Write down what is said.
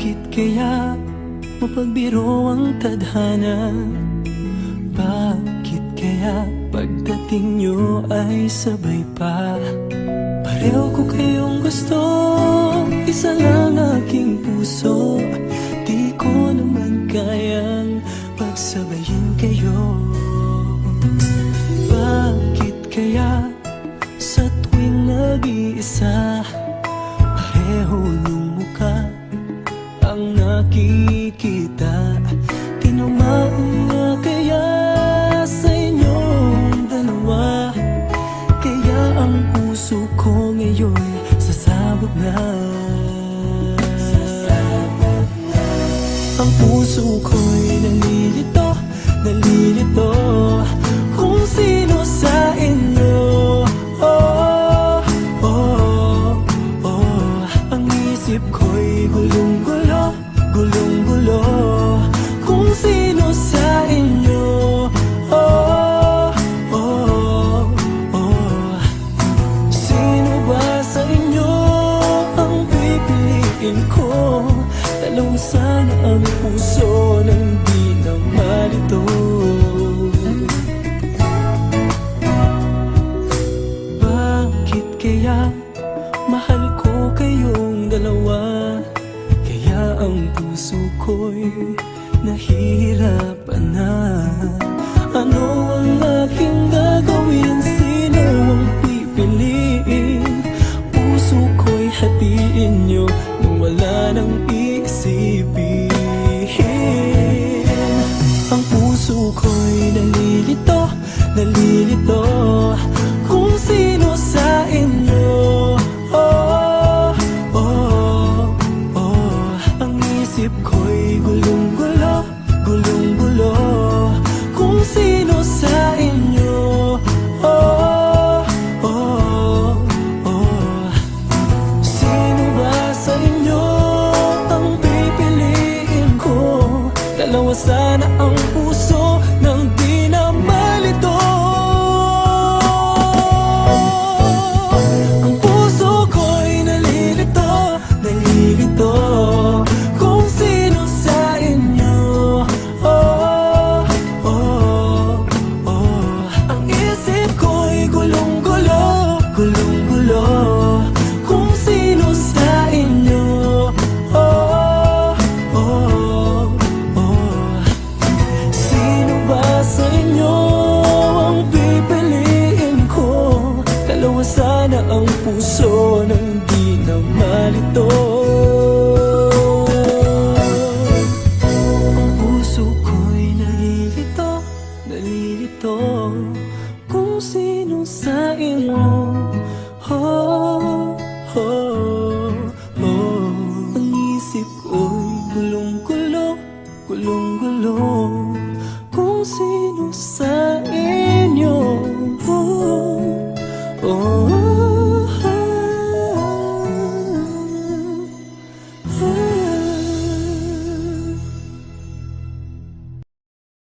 Bakit kaya mapagbiro ang tadhana? Bakit kaya pagdating nyo ay sabay pa? Pareho ko kayong gusto, isa lang aking puso. Di ko naman kayang pagsabayin kayo. Bakit kaya sa tuwing nag-iisa, pareho yung mukha ang nakikita? Tinamaan nga kaya sa inyong dalawa, kaya ang puso ko ngayon sasabog na. Ang puso ko'y nalilito, nalilito kung sino sa inyo. Oh, oh, oh. Ang isip ko'y gulong-gulo, gulong-gulo kung sino sa inyo. Oh, oh, oh. Sino ba sa inyo ang pipiliin ko? Dalawa sana ang puso nang di na malito. Bakit kaya mahal ko kayong dalawa, kaya ang puso ko'y nahihirapan na? Ano ang aking gagawin? Sino ang pipiliin? Puso ko'y hatiin nyo nung wala nang iisipin. Ang puso ko'y nalilito, nalilito kung sino sa inyo. Oh, oh, oh. Ang isip ko'y gulong-gulo, gulong-gulo kung sino sa inyo. Oh, oh, oh. Sino ba sa inyo ang pipiliin ko? Dalawa sana ang puso nang di na malito. Ang puso ko'y nalilito, nalilito kung sino sa inyo. Oh, oh, oh. Ang isip ko'y gulong-gulo, gulong-gulo kung sino sa inyo. Oh, oh, oh. Sino ba sa inyo ang pipiliin ko? Dalawa sana ang puso nang di na malito. Ang puso ko'y nalilito, nalilito kung sino sa inyo.